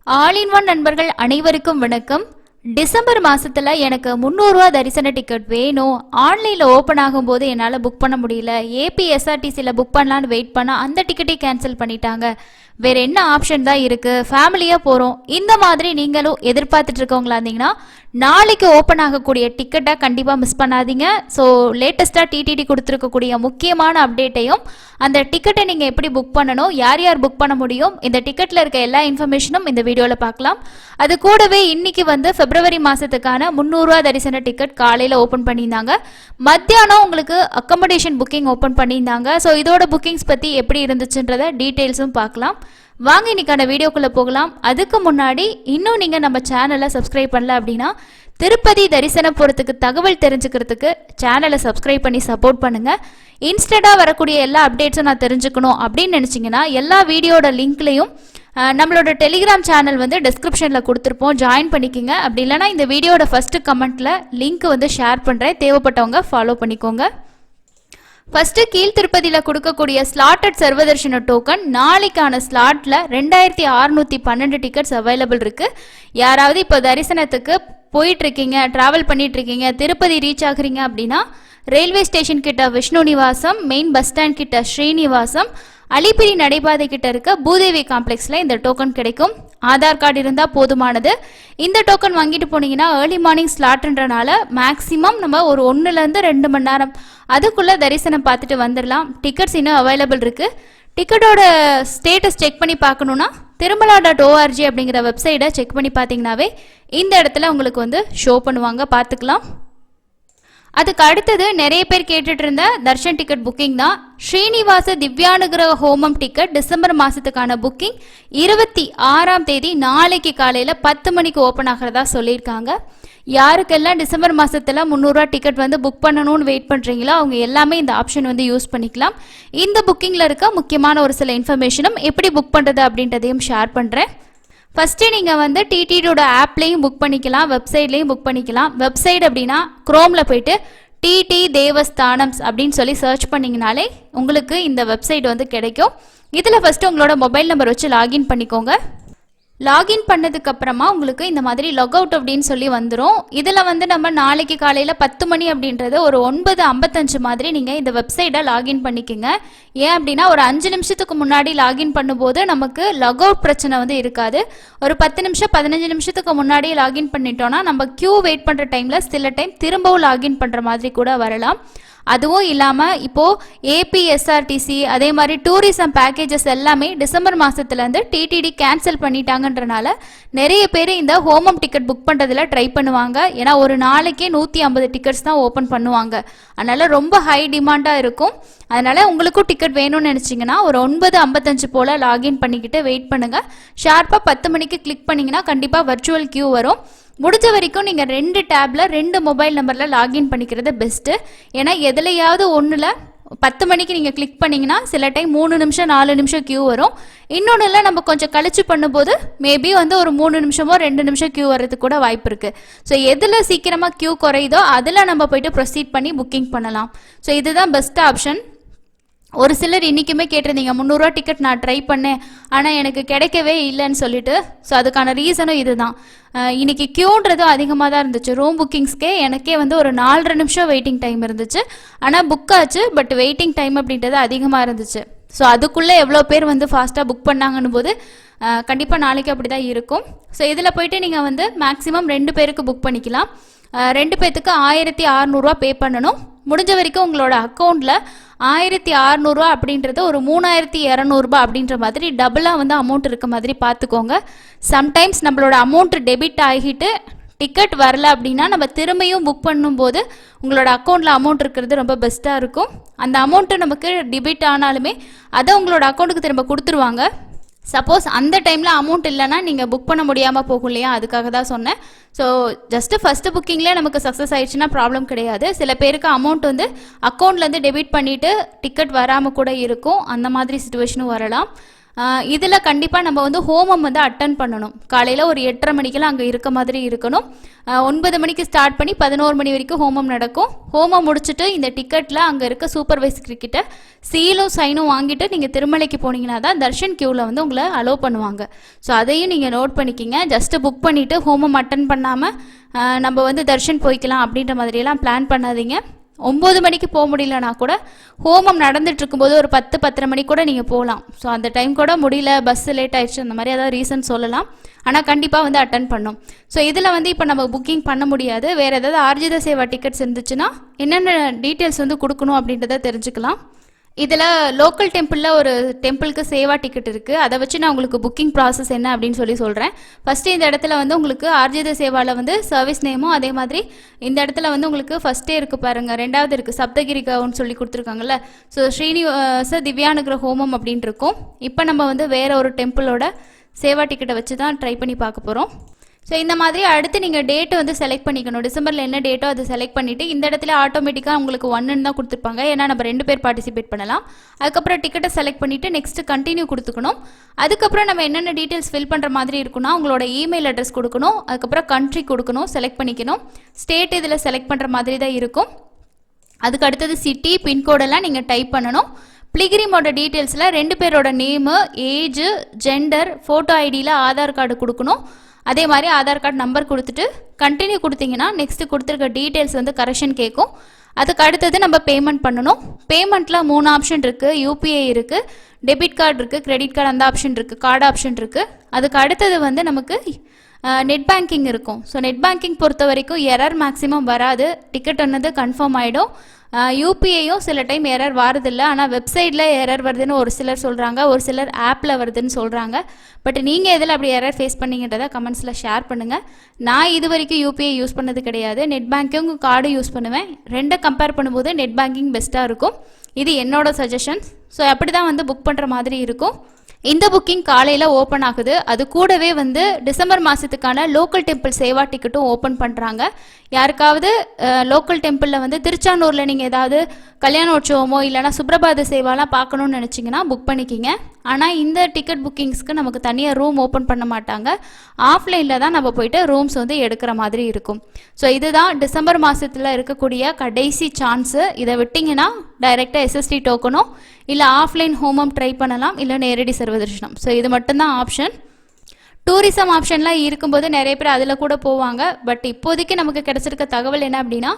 All in one நண்பர்கள் அனைவருக்கும் வணக்கம். டிசம்பர் மாசத்துல எனக்கு 300 ரூபா தரிசன டிக்கெட் வேணும். ஆன்லைன்ல ஓப்பன் ஆகும்போது என்னால் புக் பண்ண முடியல. ஏபிஎஸ்ஆர்டிசியில் புக் பண்ணலான்னு வெயிட் பண்ணால் அந்த டிக்கெட்டை கேன்சல் பண்ணிட்டாங்க. வேற என்ன ஆப்ஷன் தான் இருக்கு? ஃபேமிலியாக போகிறோம். இந்த மாதிரி நீங்களும் எதிர்பார்த்துட்டு இருக்கவங்களா இருந்தீங்கன்னா நாளைக்கு ஓப்பன் ஆகக்கூடிய டிக்கெட்டை கண்டிப்பாக மிஸ் பண்ணாதீங்க. ஸோ லேட்டஸ்ட்டாக டிடிடி கொடுத்துருக்கக்கூடிய முக்கியமான அப்டேட்டையும் அந்த டிக்கெட்டை நீங்கள் எப்படி புக் பண்ணணும், யார் யார் புக் பண்ண முடியும், இந்த டிக்கெட்டில் இருக்க எல்லா இன்ஃபர்மேஷனும் இந்த வீடியோவில் பார்க்கலாம். அது கூடவே இன்னைக்கு வந்து பிப்ரவரி மாதத்துக்கான 300 ரூபா தரிசன டிக்கெட் காலையில் ஓப்பன் பண்ணியிருந்தாங்க. மத்தியானம் உங்களுக்கு அக்கமடேஷன் புக்கிங் ஓப்பன் பண்ணியிருந்தாங்க. ஸோ இதோட புக்கிங்ஸ் பற்றி எப்படி இருந்துச்சுன்றத டீட்டெயில்ஸும் பார்க்கலாம். வாங்க இன்னைக்கான வீடியோக்குள்ளே போகலாம். அதுக்கு முன்னாடி இன்னும் நீங்கள் நம்ம சேனலை சப்ஸ்கிரைப் பண்ணல அப்படின்னா திருப்பதி தரிசனம் போகிறதுக்கு தகவல் தெரிஞ்சுக்கிறதுக்கு சேனலை சப்ஸ்கிரைப் பண்ணி சப்போர்ட் பண்ணுங்கள். இன்ஸ்டண்ட்டாக வரக்கூடிய எல்லா அப்டேட்ஸும் நான் தெரிஞ்சுக்கணும் அப்படின்னு நினச்சிங்கன்னா எல்லா வீடியோட லிங்க்லையும் நம்மளோட டெலிகிராம் சேனல் வந்து டிஸ்கிரிப்ஷனில் கொடுத்துருப்போம், ஜாயின் பண்ணிக்கோங்க. அப்படி இல்லைனா இந்த வீடியோட ஃபஸ்ட்டு கமெண்ட்டில் லிங்க் வந்து ஷேர் பண்ணுறேன், தேவைப்பட்டவங்க ஃபாலோ பண்ணிக்கோங்க. ஃபஸ்ட்டு கீழ் திருப்பதியில் கொடுக்கக்கூடிய ஸ்லாட்டட் சர்வதர்ஷன டோக்கன் நாளைக்கான ஸ்லாட்டில் 2612 டிக்கெட்ஸ் அவைலபிள் இருக்குது. யாராவது இப்போ தரிசனத்துக்கு போயிட்டுருக்கீங்க, ட்ராவல் பண்ணிகிட்ருக்கீங்க, திருப்பதி ரீச் ஆகுறீங்க அப்படின்னா ரயில்வே ஸ்டேஷன் கிட்ட Vishnu Nivasam, main bus stand கிட்ட ஸ்ரீனிவாசம், அலிப்பிரி நடைபாதை கிட்ட இருக்க பூதேவி காம்ப்ளெக்ஸில் இந்த டோக்கன் கிடைக்கும். ஆதார் கார்டு இருந்தால் போதுமானது. இந்த டோக்கன் வாங்கிட்டு போனீங்கன்னா ஏர்லி மார்னிங் ஸ்லாட்ன்றனால மேக்ஸிமம் நம்ம ஒரு 1-2 மணி நேரம் அதுக்குள்ளே தரிசனம் பார்த்துட்டு வந்துடலாம். டிக்கெட்ஸ் இன்னும் அவைலபிள் இருக்குது. டிக்கெட்டோட ஸ்டேட்டஸ் செக் பண்ணி பார்க்கணுன்னா திருமலா.org அப்படிங்கிற வெப்சைட்டை செக் பண்ணி பார்த்தீங்கன்னாவே இந்த இடத்துல உங்களுக்கு வந்து ஷோ பண்ணுவாங்க, பார்த்துக்கலாம். அதுக்கு அடுத்தது நிறைய பேர் கேட்டுட்டு இருந்த தர்ஷன் டிக்கெட் புக்கிங் தான். ஸ்ரீனிவாச திவ்யானுகிரக ஹோமம் டிக்கெட் டிசம்பர் மாதத்துக்கான புக்கிங் 26ஆம் தேதி நாளைக்கு காலையில் 10 மணிக்கு ஓப்பன் ஆகிறதா சொல்லியிருக்காங்க. யாருக்கெல்லாம் டிசம்பர் மாதத்தில் 300 ரூபா டிக்கெட் வந்து புக் பண்ணணும்னு வெயிட் பண்ணுறீங்களோ அவங்க எல்லாமே இந்த ஆப்ஷன் வந்து யூஸ் பண்ணிக்கலாம். இந்த புக்கிங்கில் இருக்க முக்கியமான ஒரு சில இன்ஃபர்மேஷனும் எப்படி புக் பண்ணுறது அப்படின்றதையும் ஷேர் பண்ணுறேன். ஃபஸ்ட்டு நீங்கள் வந்து டிடிடியோட ஆப்லேயும் புக் பண்ணிக்கலாம், வெப்சைட்லேயும் புக் பண்ணிக்கலாம். வெப்சைட் அப்படின்னா குரோமில் போயிட்டு டிடி தேவஸ்தானம்ஸ் அப்படின்னு சொல்லி சர்ச் பண்ணிங்கனாலே உங்களுக்கு இந்த வெப்சைட் வந்து கிடைக்கும். இதில் ஃபஸ்ட்டு உங்களோட மொபைல் நம்பர் வச்சு லாகின் பண்ணிக்கோங்க. லாகின் பண்ணதுக்கப்புறமா உங்களுக்கு இந்த மாதிரி லாக் அவுட் அப்படின்னு சொல்லி வந்துடும். இதில் வந்து நம்ம நாளைக்கு காலையில் 10 மணி அப்படின்றது ஒரு 9:55 மாதிரி நீங்கள் இந்த வெப்சைட்டை லாகின் பண்ணிக்கோங்க. ஏன் அப்படின்னா ஒரு 5 நிமிஷத்துக்கு முன்னாடி லாகின் பண்ணும்போது நமக்கு லாக் அவுட் பிரச்சனை வந்து இருக்காது. ஒரு 10 நிமிஷம் 15 நிமிஷத்துக்கு முன்னாடியே லாகின் பண்ணிட்டோன்னா நம்ம கியூ வெயிட் பண்ணுற டைமில் சில டைம் திரும்பவும் லாகின் பண்ணுற மாதிரி கூட வரலாம். அதுவும் இல்லாமல் இப்போது ஏபிஎஸ்ஆர்டிசி அதே மாதிரி டூரிசம் பேக்கேஜஸ் எல்லாமே டிசம்பர் மாதத்துலேருந்து டிடிடி கேன்சல் பண்ணிட்டாங்கன்றனால நிறைய பேர் இந்த ஹோமம் டிக்கெட் புக் பண்ணுறதுல ட்ரை பண்ணுவாங்க. ஏன்னா ஒரு நாளைக்கே 150 டிக்கெட்ஸ் தான் ஓப்பன் பண்ணுவாங்க. அதனால் ரொம்ப ஹை டிமாண்டாக இருக்கும். அதனால் உங்களுக்கும் டிக்கெட் வேணும்னு நினச்சிங்கன்னா ஒரு 9:55 போல் லாகின் பண்ணிக்கிட்டு வெயிட் பண்ணுங்கள். ஷார்ப்பாக 10 மணிக்கு கிளிக் பண்ணிங்கன்னா கண்டிப்பாக வர்ச்சுவல் கியூ வரும். முடிஞ்ச வரைக்கும் நீங்கள் 2 டேப்பில் 2 மொபைல் நம்பரில் லாகின் பண்ணிக்கிறது பெஸ்ட்டு. ஏன்னா எதுலையாவது ஒன்றில் 10 மணிக்கு நீங்கள் கிளிக் பண்ணிங்கன்னா சில டைம் 3 நிமிஷம் 4 நிமிஷம் கியூ வரும். இன்னொன்றில் நம்ம கொஞ்சம் கழிச்சு பண்ணும்போது மேபி வந்து ஒரு 3 நிமிஷமோ 2 நிமிஷம் கியூ வர்றதுக்கு கூட வாய்ப்பு இருக்குது. ஸோ எதில் சீக்கிரமாக கியூ குறையுதோ அதில் நம்ம போய்ட்டு ப்ரொசீட் பண்ணி புக்கிங் பண்ணலாம். ஸோ இதுதான் பெஸ்ட் ஆப்ஷன். ஒரு சிலர் இன்றைக்குமே கேட்டிருந்தீங்க 300 ரூபா டிக்கெட் நான் ட்ரை பண்ணேன் ஆனால் எனக்கு கிடைக்கவே இல்லைன்னு சொல்லிட்டு. ஸோ அதுக்கான ரீசனும் இதுதான். இன்றைக்கி க்யூன்றதும் அதிகமாக தான் இருந்துச்சு. ரூம் புக்கிங்ஸ்க்கே எனக்கே வந்து ஒரு 4.5 நிமிஷம் வெயிட்டிங் டைம் இருந்துச்சு. ஆனால் புக் ஆச்சு, பட் வெயிட்டிங் டைம் அப்படின்றது அதிகமாக இருந்துச்சு. ஸோ அதுக்குள்ளே எவ்வளோ பேர் வந்து ஃபாஸ்ட்டாக புக் பண்ணாங்கன்னு போது கண்டிப்பாக நாளைக்கு அப்படி தான் இருக்கும். ஸோ இதில் போய்ட்டு நீங்கள் வந்து மேக்ஸிமம் 2 பேருக்கு புக் பண்ணிக்கலாம். 2 பேர்த்துக்கு 1600 ரூபா பே பண்ணணும். முடிஞ்ச வரைக்கும் உங்களோட அக்கௌண்ட்டில் 1600 ரூபா அப்படின்றது ஒரு 3200 ரூபா அப்படின்ற மாதிரி டபுளாக வந்து அமௌண்ட் இருக்க மாதிரி பார்த்துக்கோங்க. சம்டைம்ஸ் நம்மளோட அமௌண்ட் டெபிட் ஆகிட்டு டிக்கெட் வரல அப்படின்னா நம்ம திரும்பியும் புக் பண்ணும்போது உங்களோட அக்கௌண்ட்டில் அமௌண்ட் இருக்கிறது ரொம்ப பெஸ்ட்டாக இருக்கும். அந்த அமௌண்ட்டு நமக்கு டெபிட் ஆனாலுமே அதை உங்களோட அக்கௌண்ட்டுக்கு திரும்ப கொடுத்துருவாங்க. சப்போஸ் அந்த டைமில் அமௌண்ட் இல்லைன்னா நீங்கள் புக் பண்ண முடியாமல் போகும் இல்லையா, அதுக்காக தான் சொன்னேன். ஸோ ஜஸ்ட்டு ஃபஸ்ட்டு புக்கிங்லேயே நமக்கு சக்ஸஸ் ஆயிடுச்சுன்னா ப்ராப்ளம் கிடையாது. சில பேருக்கு அமௌண்ட் வந்து அக்கௌண்ட்லேருந்து டெபிட் பண்ணிவிட்டு டிக்கெட் வராமல் கூட இருக்கும். அந்த மாதிரி சுச்சுவேஷனும் வரலாம். இதில் கண்டிப்பாக நம்ம வந்து ஹோமம் வந்து அட்டன் பண்ணணும். காலையில் ஒரு 8:30 மணிக்கெல்லாம் அங்கே இருக்க மாதிரி இருக்கணும். 9 மணிக்கு ஸ்டார்ட் பண்ணி 11 மணி வரைக்கும் ஹோமம் நடக்கும். ஹோமம் முடிச்சுட்டு இந்த டிக்கெட்டில் அங்கே இருக்க சூப்பர்வைசர் கிட்ட சீலும் சைனும் வாங்கிட்டு நீங்கள் திருமலைக்கு போனீங்கன்னா தான் தர்ஷன் கியூவில் வந்து உங்களை அலோவ் பண்ணுவாங்க. ஸோ அதையும் நீங்கள் நோட் பண்ணிக்கிங்க. ஜஸ்ட்டு புக் பண்ணிவிட்டு ஹோமம் அட்டன் பண்ணாமல் நம்ம வந்து தர்ஷன் போய்க்கலாம் அப்படின்ற மாதிரியெல்லாம் பிளான் பண்ணாதீங்க. 9 மணிக்கு போக முடியலனா கூட ஹோமம் நடந்துட்டு இருக்கும்போது ஒரு 10-10:30 மணிக்கு கூட நீங்கள் போகலாம். ஸோ அந்த டைம் கூட முடியல, பஸ் லேட் ஆயிடுச்சு, அந்த மாதிரி ஏதாவது ரீசன் சொல்லலாம். ஆனால் கண்டிப்பாக வந்து அட்டன் பண்ணும். ஸோ இதில் வந்து இப்போ நம்ம புக்கிங் பண்ண முடியாது. வேறு ஏதாவது ஆர்ஜித சேவா டிக்கெட்ஸ் இருந்துச்சுன்னா என்னென்ன டீட்டெயில்ஸ் வந்து கொடுக்கணும் அப்படின்றத தெரிஞ்சுக்கலாம். இதில் லோக்கல் டெம்பிளில் ஒரு டெம்பிளுக்கு சேவா டிக்கெட் இருக்குது. அதை வச்சு நான் உங்களுக்கு புக்கிங் ப்ராசஸ் என்ன அப்படின்னு சொல்கிறேன். ஃபஸ்ட்டு இந்த இடத்துல வந்து உங்களுக்கு ஆர்ஜித சேவாவில் வந்து சர்வீஸ் நேமும், அதே மாதிரி இந்த இடத்துல வந்து உங்களுக்கு ஃபஸ்ட்டே இருக்குது பாருங்கள், 2வது இருக்குது சப்தகிரி கவுன்னு சொல்லி கொடுத்துருக்காங்கல்ல. ஸோ ஸ்ரீனிவாச திவ்யானுகிர ஹோமம் அப்படின்ட்டு இருக்கும். இப்போ நம்ம வந்து வேறு ஒரு டெம்பிளோட சேவா டிக்கெட்டை வச்சு தான் ட்ரை பண்ணி பார்க்க போகிறோம். ஸோ இந்த மாதிரி அடுத்து நீங்கள் டேட்டு வந்து செலக்ட் பண்ணிக்கணும். டிசம்பரில் என்ன டேட்டோ அதை செலக்ட் பண்ணிவிட்டு இந்த இடத்துல ஆட்டோமேட்டிக்காக உங்களுக்கு 1ன்னு தான் கொடுத்துருப்பாங்க. ஏன்னா நம்ம 2 பேர் பார்ட்டிசிபேட் பண்ணலாம். அதுக்கப்புறம் டிக்கெட்டை செலக்ட் பண்ணிவிட்டு நெக்ஸ்ட்டு கண்டினியூ கொடுத்துக்கணும். அதுக்கப்புறம் நம்ம என்னென்ன டீட்டெயில்ஸ் ஃபில் பண்ணுற மாதிரி இருக்குன்னா உங்களோட இமெயில் அட்ரஸ் கொடுக்கணும். அதுக்கப்புறம் கண்ட்ரி கொடுக்கணும், செலக்ட் பண்ணிக்கணும். ஸ்டேட் இதில் செலக்ட் பண்ணுற மாதிரி தான் இருக்கும். அதுக்கு அடுத்தது சிட்டி, பின்கோடெல்லாம் நீங்கள் டைப் பண்ணணும். பிளிகிரிமோட டீட்டெயில்ஸில் 2 பேரோட நேமு, ஏஜு, ஜெண்டர், ஃபோட்டோ ஐடியில் ஆதார் கார்டு கொடுக்கணும். அதே மாதிரி ஆதார் கார்டு நம்பர் கொடுத்துட்டு கண்டினியூ கொடுத்தீங்கன்னா நெக்ஸ்ட்டு கொடுத்துருக்க டீட்டெயில்ஸ் வந்து கரெக்ஷன் கேட்கும். அதுக்கு அடுத்தது நம்ம பேமெண்ட் பண்ணணும். பேமெண்ட்டில் 3 ஆப்ஷன் இருக்குது. யூபிஐ இருக்குது, டெபிட் கார்டு இருக்குது, கிரெடிட் கார்டு அந்த ஆப்ஷன் இருக்குது, கார்டு ஆப்ஷன் இருக்குது. அதுக்கு அடுத்தது வந்து நமக்கு நெட் பேங்கிங் இருக்கும். ஸோ நெட் பேங்கிங் பொறுத்த வரைக்கும் எரர் மேக்ஸிமம் வராது. டிக்கெட் ஒன்று கன்ஃபார்ம் ஆகிடும். யூபிஐயும் சில டைம் எரர் வரதில்லை. ஆனால் வெப்சைட்டில் எரர் வருதுன்னு ஒரு சிலர் சொல்கிறாங்க, ஒரு சிலர் ஆப்பில் வருதுன்னு சொல்கிறாங்க. பட் நீங்கள் எதில் அப்படி எரர் ஃபேஸ் பண்ணிங்கன்றதை கமெண்ட்ஸில் ஷேர் பண்ணுங்கள். நான் இது வரைக்கும் யூபிஐ யூஸ் பண்ணது கிடையாது. நெட் பேங்கிங் கார்டு யூஸ் பண்ணுவேன். 2 கம்பேர் பண்ணும்போது நெட் பேங்கிங் பெஸ்ட்டாக இருக்கும். இது என்னோட சஜஷன்ஸ். ஸோ அப்படி தான் வந்து புக் பண்ணுற மாதிரி இருக்கும். இந்த புக்கிங் காலையில் ஓப்பன் ஆகுது. அது கூடவே வந்து டிசம்பர் மாதத்துக்கான லோக்கல் டெம்பிள் சேவா டிக்கெட்டும் ஓப்பன் பண்ணுறாங்க. யாருக்காவது லோக்கல் டெம்பிளில் வந்து திருச்சானூரில் நீங்கள் ஏதாவது கல்யாணோற்சவமோ இல்லைனா சுப்ரபாத சேவாலாம் பார்க்கணுன்னு நினச்சிங்கன்னா புக் பண்ணிக்கிங்க. ஆனால் இந்த டிக்கெட் புக்கிங்ஸ்க்கு நமக்கு தனியாக ரூம் ஓப்பன் பண்ண மாட்டாங்க. ஆஃப்லைனில் தான் நம்ம போயிட்டு ரூம்ஸ் வந்து எடுக்கிற மாதிரி இருக்கும். ஸோ இதுதான் டிசம்பர் மாதத்தில் இருக்கக்கூடிய கடைசி சான்ஸு. இதை விட்டிங்கன்னா டைரெக்டாக எஸ்எஸ்டி டோக்கனோ இல்லை ஆஃப்லைன் ஹோமம் ட்ரை பண்ணலாம், இல்லை நேரடி சர்வதர்ஷனம். ஸோ இது மட்டும்தான் ஆப்ஷன். டூரிசம் ஆப்ஷன்லாம் இருக்கும்போது நிறைய பேர் அதில் கூட போவாங்க. பட் இப்போதைக்கு நமக்கு கிடச்சிருக்க தகவல் என்ன அப்படின்னா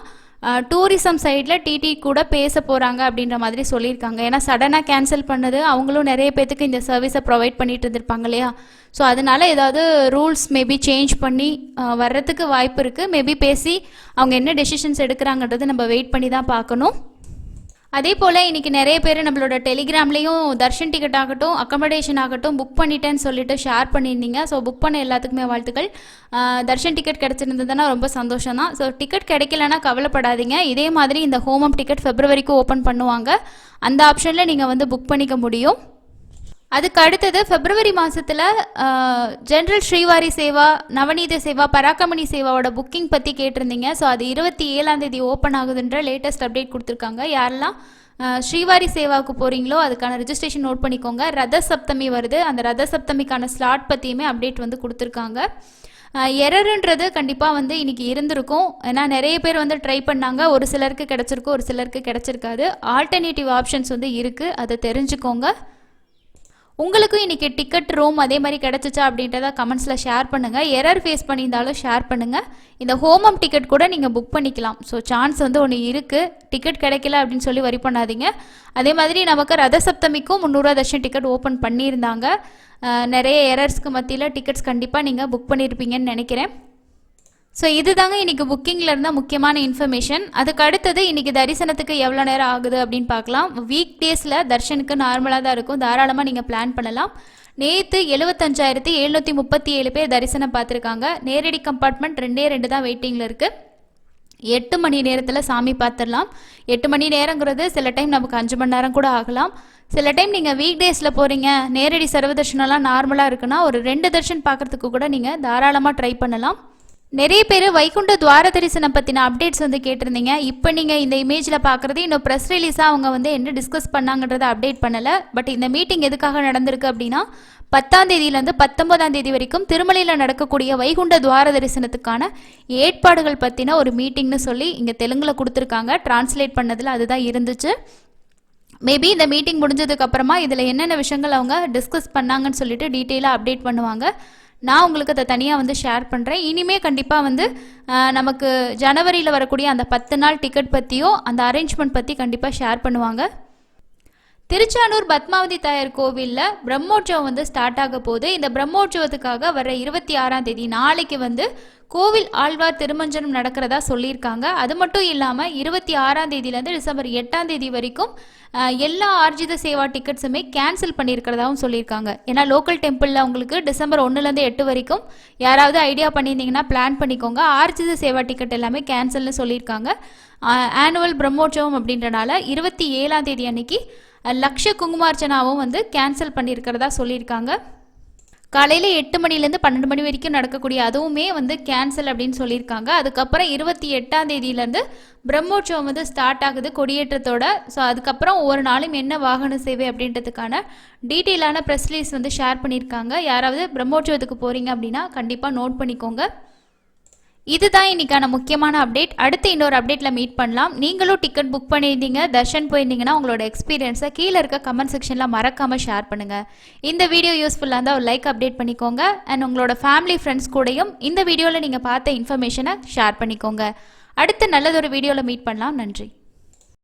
டூரிசம் சைடில் டிடி கூட பேச போகிறாங்க அப்படின்ற மாதிரி சொல்லியிருக்காங்க. ஏன்னா சடனாக கேன்சல் பண்ணது, அவங்களும் நிறைய பேத்துக்கு இந்த சர்வீஸை ப்ரொவைட் பண்ணிட்டு இருந்திருப்பாங்க இல்லையா. ஸோ அதனால் ஏதாவது ரூல்ஸ் மேபி சேஞ்ச் பண்ணி வர்றதுக்கு வாய்ப்பு இருக்குது. மேபி பேசி அவங்க என்ன டெசிஷன்ஸ் எடுக்கிறாங்கன்றது நம்ம வெயிட் பண்ணி தான் பார்க்கணும். அதே போல் இன்றைக்கி நிறைய பேர் நம்மளோட டெலிகிராம்லேயும் தர்ஷன் டிக்கெட் ஆகட்டும், அக்கமடேஷன் ஆகட்டும் புக் பண்ணிட்டேன்னு சொல்லிட்டு ஷேர் பண்ணியிருந்தீங்க. ஸோ புக் பண்ண எல்லாத்துக்குமே வாழ்த்துக்கள். தர்ஷன் டிக்கெட் கிடச்சிருந்ததுன்னா ரொம்ப சந்தோஷம் தான். ஸோ டிக்கெட் கிடைக்கலன்னா கவலைப்படாதீங்க. இதே மாதிரி இந்த ஹோமம் டிக்கெட் ஃபெப்ரவரிக்கு ஓப்பன் பண்ணுவாங்க. அந்த ஆப்ஷனில் நீங்கள் வந்து புக் பண்ணிக்க முடியும். அதுக்கு அடுத்தது பிப்ரவரி மாதத்தில் ஜென்ரல் ஸ்ரீவாரி சேவா, நவநீத சேவா, பராக்கமணி சேவாவோட புக்கிங் பற்றி கேட்டிருந்தீங்க. ஸோ அது 27ஆம் தேதி ஓப்பன் ஆகுதுன்ற லேட்டஸ்ட் அப்டேட் கொடுத்துருக்காங்க. யாரெல்லாம் ஸ்ரீவாரி சேவாவுக்கு போகிறீங்களோ அதுக்கான ரிஜிஸ்ட்ரேஷன் நோட் பண்ணிக்கோங்க. ரத சப்தமி வருது. அந்த ரத சப்தமிக்கான ஸ்லாட் பற்றியுமே அப்டேட் வந்து கொடுத்துருக்காங்க. எரருன்றது கண்டிப்பாக வந்து இன்றைக்கி இருந்திருக்கும். ஏன்னா நிறைய பேர் வந்து ட்ரை பண்ணாங்க. ஒரு சிலருக்கு கிடச்சிருக்கும், ஒரு சிலருக்கு கிடச்சிருக்காது. ஆல்டர்னேட்டிவ் ஆப்ஷன்ஸ் வந்து இருக்குது, அதை தெரிஞ்சுக்கோங்க. உங்களுக்கும் இன்றைக்கி டிக்கெட் ரூம் அதே மாதிரி கிடச்சிச்சா அப்படின்றத கமெண்ட்ஸில் ஷேர் பண்ணுங்கள். எரர் ஃபேஸ் பண்ணியிருந்தாலும் ஷேர் பண்ணுங்கள். இந்த ஹோமம் டிக்கெட் கூட நீங்கள் புக் பண்ணிக்கலாம். ஸோ சான்ஸ் வந்து ஒன்று இருக்குது. டிக்கெட் கிடைக்கல அப்படின்னு சொல்லி வரி பண்ணாதீங்க. அதே மாதிரி நமக்கு ரத சப்தமிக்கும் 300 தர்ஷன் டிக்கெட் ஓப்பன் பண்ணியிருந்தாங்க. நிறைய எரர்ஸ்க்கு மத்தியில் டிக்கெட்ஸ் கண்டிப்பாக நீங்கள் புக் பண்ணியிருப்பீங்கன்னு நினைக்கிறேன். ஸோ இதுதாங்க இன்றைக்கி புக்கிங்கில் இருந்தால் முக்கியமான இன்ஃபர்மேஷன். அதுக்கு அடுத்தது இன்றைக்கி தரிசனத்துக்கு எவ்வளோ நேரம் ஆகுது அப்படின்னு பார்க்கலாம். வீக் டேஸில் தர்ஷனுக்கு நார்மலாக தான் இருக்கும், தாராளமாக நீங்கள் பிளான் பண்ணலாம். நேற்று 75,737 பேர் தரிசனம் பார்த்துருக்காங்க. நேரடி கம்பார்ட்மெண்ட் 2 தான் வெயிட்டிங்கில் இருக்குது. 8 மணி நேரத்தில் சாமி பார்த்துடலாம். 8 மணி நேரங்கிறது சில டைம் நமக்கு 5 மணி நேரம் கூட ஆகலாம். சில டைம் நீங்கள் வீக் டேஸில் போகிறீங்க, நேரடி சர்வதர்ஷனம்லாம் நார்மலாக இருக்குன்னா ஒரு 2 தர்ஷன் பார்க்குறதுக்கு கூட நீங்கள் தாராளமாக ட்ரை பண்ணலாம். நிறைய பேர் வைகுண்ட துவார தரிசனம் பற்றின அப்டேட்ஸ் வந்து கேட்டிருந்தீங்க. இப்போ நீங்கள் இந்த இமேஜில் பார்க்குறது இன்னும் ப்ரெஸ் ரிலீஸாக அவங்க வந்து என்ன டிஸ்கஸ் பண்ணாங்கன்றதை அப்டேட் பண்ணலை. பட் இந்த மீட்டிங் எதுக்காக நடந்திருக்கு அப்படின்னா 10ஆம் தேதியிலேருந்து 19ஆம் தேதி வரைக்கும் திருமலையில் நடக்கக்கூடிய வைகுண்ட துவார தரிசனத்துக்கான ஏற்பாடுகள் பற்றின ஒரு மீட்டிங்னு சொல்லி இங்கே தெலுங்கில் கொடுத்துருக்காங்க. டிரான்ஸ்லேட் பண்ணதில் அதுதான் இருந்துச்சு. மேபி இந்த மீட்டிங் முடிஞ்சதுக்கு அப்புறமா இதில் என்னென்ன விஷயங்கள் அவங்க டிஸ்கஸ் பண்ணாங்கன்னு சொல்லிட்டு டீட்டெயிலாக அப்டேட் பண்ணுவாங்க. நான் உங்களுக்கு அதை தனியாக வந்து ஷேர் பண்ணுறேன். இனிமேல் கண்டிப்பாக வந்து நமக்கு ஜனவரியில் வரக்கூடிய அந்த 10 நாள் டிக்கெட் பற்றியோ அந்த அரேஞ்ச்மெண்ட் பற்றி கண்டிப்பாக ஷேர் பண்ணுவாங்க. திருச்சானூர் பத்மாவதி தாயார் கோவிலில் பிரம்மோற்சவம் வந்து ஸ்டார்ட் ஆக போகுது. இந்த பிரம்மோற்சவத்துக்காக வர 26ஆம் தேதி நாளைக்கு வந்து கோவில் ஆழ்வார் திருமஞ்சனம் நடக்கிறதா சொல்லியிருக்காங்க. அது மட்டும் இல்லாமல் 26ஆம் தேதியிலேருந்து டிசம்பர் 8ஆம் தேதி வரைக்கும் எல்லா ஆர்ஜித சேவா டிக்கெட்ஸுமே கேன்சல் பண்ணியிருக்கிறதாவும் சொல்லியிருக்காங்க. ஏன்னா லோக்கல் டெம்பிளில் உங்களுக்கு டிசம்பர் 1லேருந்து 8 வரைக்கும் யாராவது ஐடியா பண்ணியிருந்தீங்கன்னா பிளான் பண்ணிக்கோங்க. ஆர்ஜித சேவா டிக்கெட் எல்லாமே கேன்சல்னு சொல்லியிருக்காங்க. ஆனுவல் பிரம்மோற்சவம் அப்படின்றனால 27ஆம் தேதி அன்னைக்கு லக்ஷ குங்குமார்ச்சனாவும் வந்து கேன்சல் பண்ணியிருக்கிறதா சொல்லியிருக்காங்க. காலையில் 8 மணிலேருந்து 12 மணி வரைக்கும் நடக்கக்கூடிய அதுவுமே வந்து கேன்சல் அப்படின்னு சொல்லியிருக்காங்க. அதுக்கப்புறம் 28ஆம் தேதியிலேருந்து பிரம்மோற்சவம் வந்து ஸ்டார்ட் ஆகுது கொடியேற்றத்தோட. ஸோ அதுக்கப்புறம் ஒவ்வொரு நாளும் என்ன வாகன சேவை அப்படின்றதுக்கான டீட்டெயிலான ப்ரெஸ் ரிலீஸ் வந்து ஷேர் பண்ணியிருக்காங்க. யாராவது பிரம்மோற்சவத்துக்கு போகிறீங்க அப்படின்னா கண்டிப்பாக நோட் பண்ணிக்கோங்க. இதுதான் இன்னைக்கான முக்கியமான அப்டேட். அடுத்து இன்னொரு அப்டேட்டில் மீட் பண்ணலாம். நீங்களும் டிக்கெட் புக் பண்ணியிருந்தீங்க, தர்ஷன் போயிருந்தீங்கன்னா உங்களோட எக்ஸ்பீரியன்ஸை கீழே இருக்க கமெண்ட் செக்ஷனில் மறக்காமல் ஷேர் பண்ணுங்கள். இந்த வீடியோ யூஸ்ஃபுல்லாக இருந்தால் ஒரு லைக் அப்டேட் பண்ணிக்கோங்க. அண்ட் உங்களோட ஃபேமிலி ஃப்ரெண்ட்ஸ் கூடயும் இந்த வீடியோவில் நீங்கள் பார்த்த இன்ஃபர்மேஷனை ஷேர் பண்ணிக்கோங்க. அடுத்து நல்லதொரு வீடியோவில் மீட் பண்ணலாம். நன்றி.